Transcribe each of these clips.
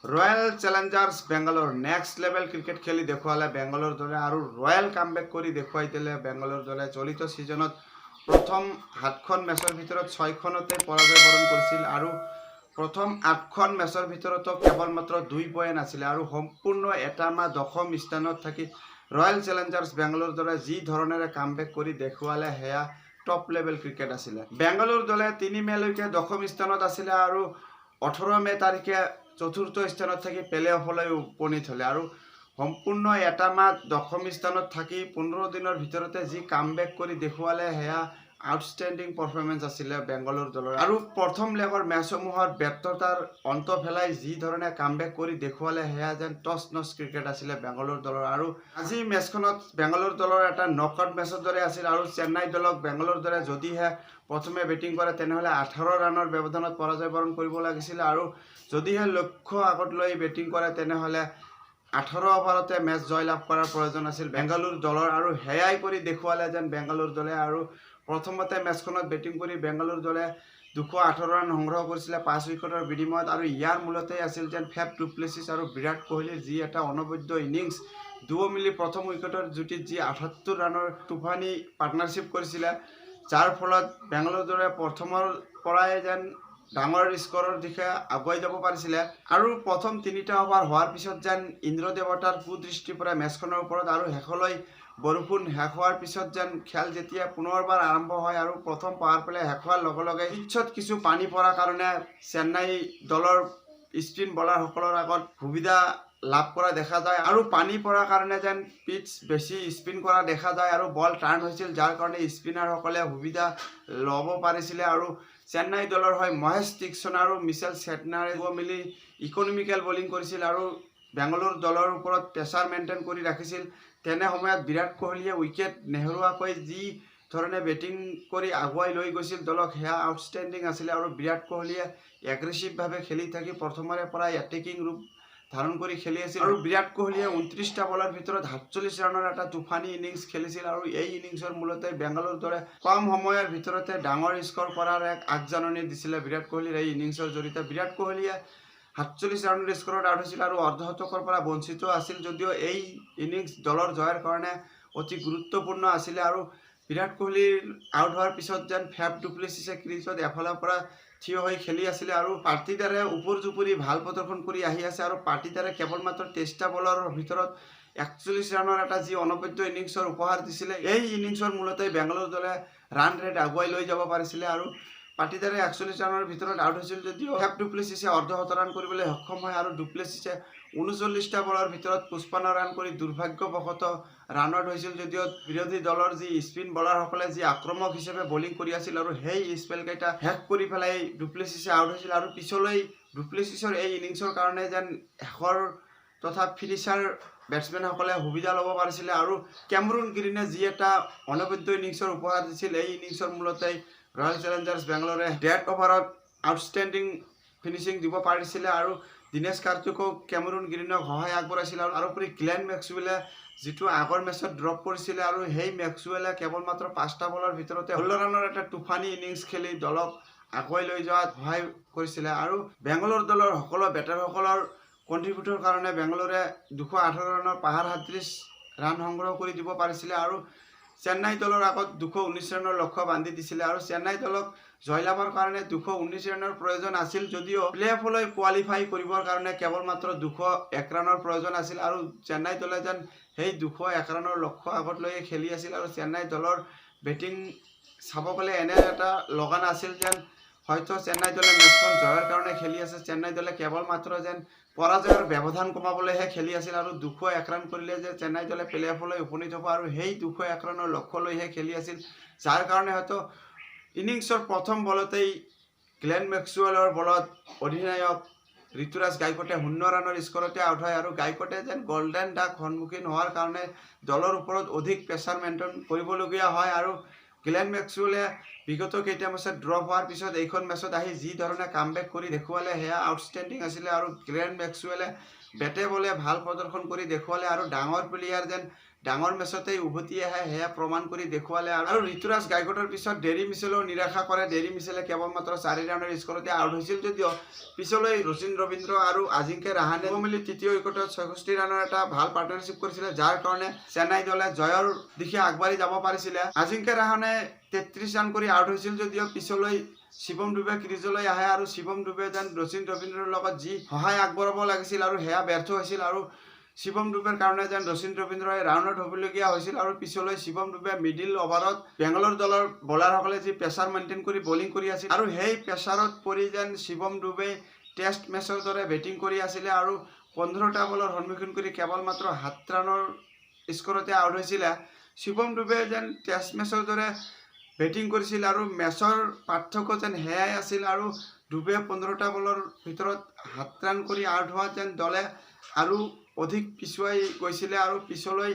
Royal চ্যালেঞ্জাৰ্স Bangalore next level cricket খেলি দেখুৱালে বেঙ্গালোৰ দলে আৰু ৰয়্যাল কামবেক কৰি দেখুৱাই দিলে বেঙ্গালোৰ দলে। চলিত সিজনত প্ৰথম 7খন মেচৰ ভিতৰত 6খনতে পৰাজয় বৰণ কৰিছিল আৰু প্ৰথম 8খন মেচৰ ভিতৰতো কেৱল মাত্ৰ 2 পইণ্ট আছিল আৰু সম্পূৰ্ণ এটা মাহ 10ম স্থানত থাকি ৰয়্যাল চ্যালেঞ্জাৰ্স বেঙ্গালোৰ দলে যি ধৰণেৰে কামবেক কৰি দেখুৱালে সেয়া টপ লেভেল ক্ৰিকেট আছিল। বেঙ্গালোৰ দলে 3 মেলৈকে 10ম স্থানত আছিল আৰু 18 মে তাৰিখে চতুৰ্থ স্থানত থাকি প্লে অফলৈ উপনীত হ'লে আৰু সম্পূৰ্ণ এটা মাহ 10ম স্থানত থাকি 15 দিনৰ ভিতৰতে যি কামবেক কৰি দেখুৱালে সেয়া আউটষ্টেণ্ডিং পাৰফৰ্মেন্স আছিলে বেঙ্গালোৰ দলৰ। আৰু প্ৰথম লেগৰ মেচসমূহত ব্যৰ্থতাৰ অন্ত পেলাই যি ধৰণে কামবেক কৰি দেখুৱালে সেয়া যেন টছ নছ ক্ৰিকেট আছিলে বেঙ্গালোৰ দলৰ। আৰু আজি মেচখনত বেঙ্গালোৰ দলৰ এটা নকআউট মেচৰ দৰে আছিল আৰু চেন্নাই দলক বেঙ্গালোৰ দলে যদিহে প্ৰথমে বেটিং কৰে তেনেহ'লে 18 ৰানৰ ব্যৱধানত পৰাজয় বৰণ কৰিব লাগিছিল আৰু যদিহে লক্ষ্য আগত লৈ বেটিং কৰে তেনেহ'লে 18 অভাৰতে মেচ জয়লাভ কৰাৰ প্ৰয়োজন আছিল বেঙ্গালোৰ দলৰ আৰু হেয়াই কৰি দেখুৱালে যেন বেঙ্গালোৰ দলে। আৰু প্ৰথমতে মেচখনত বেটিং কৰি বেঙ্গালোৰ দলে 218 ৰান সংগ্ৰহ কৰিছিলে 5 উইকেটৰ বিনিময়ত আৰু ইয়াৰ মূলতেই আছিল যেন ফেফ ডু প্লেছিছ আৰু বিৰাট কোহলিৰ যি এটা অনবদ্য ইনিংছ দুয়ো মিলি প্ৰথম উইকেটৰ জুটিত যি 78 ৰানৰ তুফানী পাৰ্টনাৰশ্বিপ কৰিছিলে, যাৰ ফলত বেঙ্গালোৰ দলে প্ৰথমৰ পৰাই যেন ডাঙৰ স্কোৰৰ দিশে আগুৱাই যাব পাৰিছিলে। আৰু প্ৰথম 3টা অভাৰ হোৱাৰ পিছত যেন ইন্দ্ৰ দেৱতাৰ কুদৃষ্টি পৰে মেচখনৰ ওপৰত আৰু শেষলৈ বৰষুণ শেষ হোৱাৰ পিছত যেন খেল যেতিয়া পুনৰবাৰ আৰম্ভ হয় আৰু প্ৰথম পাৱাৰ প্লে শেষ হোৱাৰ লগে লগে পিছত কিছু পানী পৰাৰ কাৰণে চেন্নাই দলৰ স্পিন বলাৰসকলৰ আগত সুবিধা লাভ কৰা দেখা যায় আৰু পানী পৰাৰ কাৰণে যেন পিচ বেছি স্পিন কৰা দেখা যায় আৰু বল টাৰ্ণ হৈছিল, যাৰ কাৰণে স্পিনাৰসকলে সুবিধা ল'ব পাৰিছিলে। আৰু চেন্নাই দলৰ হয় মহেশ তীক্ষ্ণ আৰু মিচেল ছেটনাৰে মিলি ইকনমিকেল বলিং কৰিছিল আৰু বেঙ্গালোৰ দলৰ ওপৰত প্ৰেছাৰ মেইনটেইন কৰি ৰাখিছিল। তেনে সময়ত বিৰাট কোহলিয়ে উইকেট নেহেৰুৱাকৈ যি ধৰণে বেটিং কৰি আগুৱাই লৈ গৈছিল দলক সেয়া আউটষ্টেণ্ডিং আছিলে আৰু বিৰাট কোহলিয়ে এগ্ৰেছিভভাৱে খেলি থাকি প্ৰথমৰে পৰা এটেকিং ৰূপ ধাৰণ কৰি খেলি আছিল আৰু বিৰাট কোহলিয়ে 29টা বলৰ ভিতৰত 47 ৰানৰ এটা তুফানী ইনিংছ খেলিছিল আৰু এই ইনিংছৰ মূলতে বেঙ্গালোৰ দলে কম সময়ৰ ভিতৰতে ডাঙৰ স্কোৰ কৰাৰ এক আগজাননী দিছিলে বিৰাট কোহলিৰ এই ইনিংছৰ জৰিয়তে। বিৰাট কোহলিয়ে 47 ৰানৰ স্কোৰত আউট হৈছিল আৰু অৰ্ধশতকৰ পৰা বঞ্চিত আছিল যদিও এই ইনিংছ দলৰ জয়ৰ কাৰণে অতি গুৰুত্বপূৰ্ণ আছিলে। আৰু বিৰাট কোহলিৰ আউট হোৱাৰ পিছত যেন ফেফ ডু প্লেছিছে ক্ৰিজত এফালৰ পৰা থিয় হৈ খেলি আছিলে আৰু পাৰ্টিদাৰে ওপৰ জুপুৰি ভাল প্ৰদৰ্শন কৰি আহি আছে আৰু পাৰ্টিদাৰে কেৱল মাত্ৰ 23টা বলৰ ভিতৰত 41 ৰানৰ এটা যি অনবদ্য ইনিংছৰ উপহাৰ দিছিলে, এই ইনিংছৰ মূলতে বেঙ্গালোৰ দলে ৰান ৰেট আগুৱাই লৈ যাব পাৰিছিলে আৰু পাৰ্টিদাৰে 41 ৰানৰ ভিতৰত আউট হৈছিল যদিও ফেফ ডু প্লেছিছে অৰ্ধশত ৰান কৰিবলৈ সক্ষম হয় আৰু ডু প্লেছিছে 39টা বলৰ ভিতৰত 55 ৰান কৰি দুৰ্ভাগ্যবশতঃ ৰান আউট হৈছিল যদিও বিৰোধী দলৰ যি স্পিন বলাৰসকলে যি আক্ৰমক হিচাপে বলিং কৰি আছিল আৰু সেই স্পেলকেইটা শেষ কৰি পেলাই ডু প্লেছিছে আউট হৈছিল আৰু পিছলৈ ডু প্লেছিছৰ এই ইনিংছৰ কাৰণে যেন শেষৰ তথা ফিনিচাৰ বেটছমেনসকলে সুবিধা ল'ব পাৰিছিলে আৰু কেমৰুন গ্ৰীণে যি এটা অনবদ্য ইনিংছৰ উপহাৰ দিছিল, এই ইনিংছৰ মূলতেই ৰয়্যাল চ্যালেঞ্জাৰ্স বেঙ্গালোৰে ডেড ওভাৰত আউটষ্টেণ্ডিং ফিনিচিং দিব পাৰিছিলে আৰু দিনেশ কাৰ্তিকো কেমৰুন গ্ৰীণক সহায় আগবঢ়াইছিল আৰু উপৰি গ্লেন মেক্সৱেলে যিটো আগৰ মেচত ড্ৰপ কৰিছিলে আৰু সেই মেক্সৱেলে কেৱল মাত্ৰ 5টা বলৰ ভিতৰতে 16 ৰানৰ এটা তুফানী ইনিংছ খেলি দলক আগুৱাই লৈ যোৱাত সহায় কৰিছিলে। আৰু বেঙ্গালোৰ দলৰ সকলো বেটাৰসকলৰ কণ্ট্ৰিবিউটৰ কাৰণে বেঙ্গালোৰে 218 ৰানৰ পাহাৰ 37 ৰান সংগ্ৰহ কৰি দিব পাৰিছিলে আৰু চেন্নাই দলৰ আগত 219 ৰানৰ লক্ষ্য বান্ধি দিছিলে আৰু চেন্নাই দলক জয়লাভৰ কাৰণে 219 ৰানৰ প্ৰয়োজন আছিল যদিও প্লে অফলৈ কোৱালিফাই কৰিবৰ কাৰণে কেৱল মাত্ৰ 201 ৰানৰ প্ৰয়োজন আছিল আৰু চেন্নাই দলে যেন সেই 201 ৰানৰ লক্ষ্য আগত লৈ খেলি আছিল আৰু চেন্নাই দলৰ বেটিং চাব গ'লে এনে এটা লগান আছিল যেন হয়তো চেন্নাই দলে মেচখন জয়ৰ কাৰণে খেলি আছে, চেন্নাই দলে কেৱল মাত্ৰ যেন পৰাজয়ৰ ব্যৱধান কমাবলৈহে খেলি আছিল আৰু 201 ৰান কৰিলে যে চেন্নাই দলে প্লে অফলৈ উপনীত হ'ব আৰু সেই 201 ৰানৰ লক্ষ্য লৈহে খেলি আছিল, যাৰ কাৰণে হয়তো ইনিংছৰ প্ৰথম বলতেই গ্লেন মেক্সৱেলৰ বলত অধিনায়ক ঋতুৰাজ গাইকোটে 0 ৰানৰ স্কোৰতে আউট হয় আৰু গাইকোটে যেন গল্ডেন ডাক সন্মুখীন হোৱাৰ কাৰণে দলৰ ওপৰত অধিক প্ৰেছাৰ মেইনটেইন কৰিবলগীয়া হয় আৰু গ্লেন মেক্সৱেলে বিগত কেইটা মেচত ড্ৰপ হোৱাৰ পিছত এইখন মেচত আহি যি ধৰণে কামবেক কৰি দেখুৱালে সেয়া আউটষ্টেণ্ডিং আছিলে আৰু গ্লেন মেক্সৱেলে বেটে বলে ভাল প্ৰদৰ্শন কৰি দেখুৱালে আৰু ডাঙৰ প্লেয়াৰ যেন ডাঙৰ মেচতেই উভতি আহে সেয়া প্ৰমাণ কৰি দেখুৱালে আৰু ঋতুৰাজ গাইকোটৰ পিছত ডেৰি মিচেলেও নিৰাশা কৰে। ডেৰি মিচেলে কেৱল মাত্ৰ 4 ৰাউণ্ডৰ স্কৰতে আউট হৈছিল যদিও পিছলৈ ৰচিন ৰবীন্দ্ৰ আৰু আজিংকে ৰাহানে মিলি তৃতীয় উইকেটত 66 ৰানৰ এটা ভাল পাৰ্টনাৰশ্বিপ কৰিছিলে, যাৰ কাৰণে চেন্নাই দলে জয়ৰ দিশে আগবাঢ়ি যাব পাৰিছিলে। আজিংকে ৰাহানে 33 ৰান কৰি আউট হৈছিল যদিও পিছলৈ শিৱম ডুবে ক্ৰিজলৈ আহে আৰু শিৱম ডুবে যেন ৰচিন ৰবীন্দ্ৰৰ লগত যি সহায় আগবঢ়াব লাগিছিল আৰু সেয়া ব্যৰ্থ হৈছিল আৰু শিৱম ডুবেৰ কাৰণে যেন ৰচিন ৰবীন্দ্ৰই ৰাউণ্ডত হ'বলগীয়া হৈছিল আৰু পিছলৈ শিৱম ডুবে মিডিল অভাৰত বেংগালোৰ দলৰ বলাৰসকলে যি প্ৰেছাৰ মেইনটেইন কৰি বলিং কৰি আছিল আৰু সেই প্ৰেছাৰত পৰি যেন শিৱম ডুবে টেষ্ট মেচৰ দৰে বেটিং কৰি আছিলে আৰু 15টা বলৰ সন্মুখীন কৰি কেৱল মাত্ৰ 7 ৰানৰ স্কৰতে আউট হৈছিলে। শিৱম ডুবে যেন টেষ্ট মেচৰ দৰে বেটিং কৰিছিল আৰু মেচৰ পাৰ্থক্য যেন সেয়াই আছিল আৰু ডুবে 15টা বলৰ ভিতৰত 7 ৰান কৰি আউট হোৱা যেন দলে আৰু অধিক পিছুৱাই গৈছিলে আৰু পিছলৈ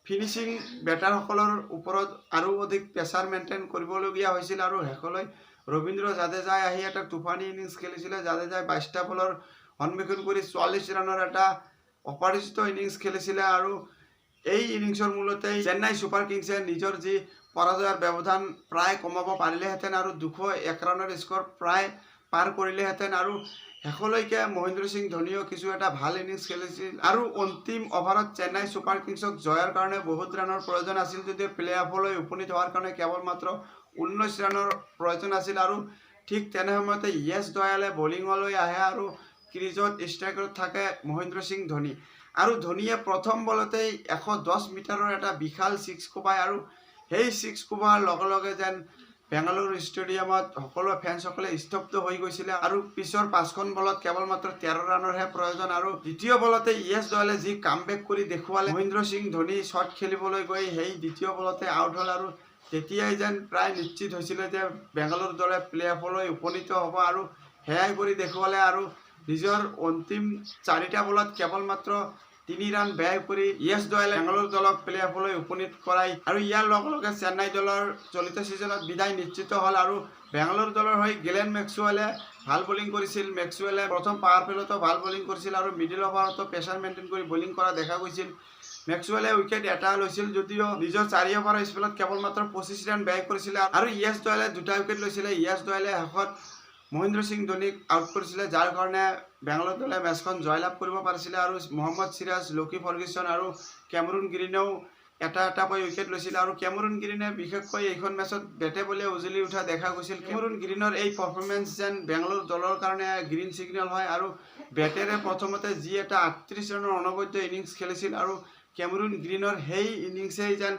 ফিনিচিং বেটাৰসকলৰ ওপৰত আৰু অধিক প্ৰেছাৰ মেইনটেইন কৰিবলগীয়া হৈছিল আৰু শেষলৈ ৰবীন্দ্ৰ জাদেজাই আহি এটা তুফানী ইনিংছ খেলিছিলে। জাদেজাই 22টা বলৰ সন্মুখীন কৰি 44 ৰানৰ এটা অপৰাজিত ইনিংছ খেলিছিলে আৰু এই ইনিংছৰ মূলতেই চেন্নাই ছুপাৰ কিংছে নিজৰ যি পৰাজয়ৰ ব্যৱধান প্ৰায় কমাব পাৰিলেহেঁতেন আৰু 201 ৰানৰ স্ক'ৰ প্ৰায় পাৰ কৰিলেহেঁতেন আৰু শেষলৈকে মহেন্দ্ৰ সিং ধোনীয়েও কিছু এটা ভাল ইনিংছ খেলিছিল আৰু অন্তিম অভাৰত চেন্নাই ছুপাৰ কিংছক জয়ৰ কাৰণে বহুত ৰানৰ প্ৰয়োজন আছিল যদিও প্লে অফলৈ উপনীত হোৱাৰ কাৰণে কেৱল মাত্ৰ 19 ৰানৰ প্ৰয়োজন আছিল আৰু ঠিক তেনে সময়তে য়েছ দয়ালে বলিঙলৈ আহে আৰু ক্ৰিজত ষ্ট্ৰাইকত থাকে মহেন্দ্ৰ সিং ধোনী আৰু ধোনীয়ে প্ৰথম বলতেই 110 মিটাৰৰ এটা বিশাল 6 কোবায় আৰু সেই 6 কোবোৱাৰ লগে লগে যেন বেংগালুৰু ষ্টেডিয়ামত সকলো ফেন্সসকলে স্তব্ধ হৈ গৈছিলে আৰু পিছৰ 5খন বলত কেৱল মাত্ৰ 13 ৰানৰহে প্ৰয়োজন আৰু দ্বিতীয় বলতে য়েছ দয়ালে যি কামবেক কৰি দেখুৱালে মহেন্দ্ৰ সিং ধোনী শ্বট খেলিবলৈ গৈ সেই দ্বিতীয় বলতে আউট হ'ল আৰু তেতিয়াই যেন প্ৰায় নিশ্চিত হৈছিলে যে বেংগালুৰু দলে প্লে অফলৈ উপনীত হ'ব আৰু সেয়াই কৰি দেখুৱালে আৰু নিজৰ অন্তিম 4টা বলত কেৱল মাত্ৰ 3 ৰান ব্যয় কৰি য়েছ দয়ালে বেংগালুৰু দলক প্লে অফলৈ উপনীত কৰায় আৰু ইয়াৰ লগে লগে চেন্নাই দলৰ চলিত ছিজনত বিদায় নিশ্চিত হ'ল আৰু বেংগালুৰু দলৰ হৈ গ্লেন মেক্সৱেলে ভাল বলিং কৰিছিল। মেক্সৱেলে প্ৰথম পাৱাৰ প্লেতো ভাল বলিং কৰিছিল আৰু মিডিল অভাৰতো প্ৰেছাৰ মেইনটেইন কৰি বলিং কৰা দেখা গৈছিল। মেক্সৱেলে উইকেট এটা লৈছিল যদিও নিজৰ 4 অভাৰৰ স্পেলত কেৱল মাত্ৰ 25 ৰান ব্যয় কৰিছিলে আৰু য়েছ দয়ালে 2টা উইকেট লৈছিলে। য়েছ দয়ালে শেষত মহেন্দ্ৰ সিং ধোনীক আউট কৰিছিলে, যাৰ কাৰণে বেংগালুৰু দলে মেচখন জয়লাভ কৰিব পাৰিছিলে আৰু মহম্মদ সিৰাজ, লকি ফাৰ্গুছন আৰু কেমৰুন গ্ৰীনেও এটাকৈ উইকেট লৈছিল আৰু কেমৰুন গ্ৰীনে বিশেষকৈ এইখন মেচত বেটে বলে উজলি উঠা দেখা গৈছিল। কেমৰুন গ্ৰীণৰ এই পাৰফৰ্মেঞ্চ যেন বেংগালুৰু দলৰ কাৰণে গ্ৰীণ ছিগনেল হয় আৰু বেটেৰে প্ৰথমতে যি এটা 38 ৰানৰ অনবদ্য ইনিংছ খেলিছিল আৰু কেমৰুন গ্ৰীণৰ সেই ইনিংছেই যেন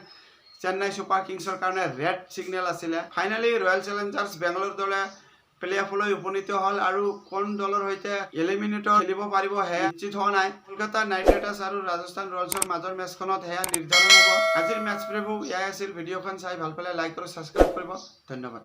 চেন্নাই ছুপাৰ কিংছৰ কাৰণে ৰেড ছিগনেল আছিলে। ফাইনেলি ৰয়েল চেলেঞ্জাৰ্ছ বেংগালুৰু দলে প্লে অফলৈ উপনীত হ'ল আৰু কোন দলৰ সৈতে এলিমিনেটৰ খেলিব পাৰিব সেয়া নিশ্চিত হোৱা নাই। কলকাতা নাইট ৰাইডাৰ্ছ আৰু ৰাজস্থান ৰয়েলছৰ মাজৰ মেচখনত সেয়া নিৰ্ধাৰণ হ'ব। আজিৰ মেচ প্ৰিভিউ এয়াই আছিল। ভিডিঅ'খন চাই ভাল পালে লাইক আৰু ছাবস্ক্ৰাইব কৰিব। ধন্যবাদ।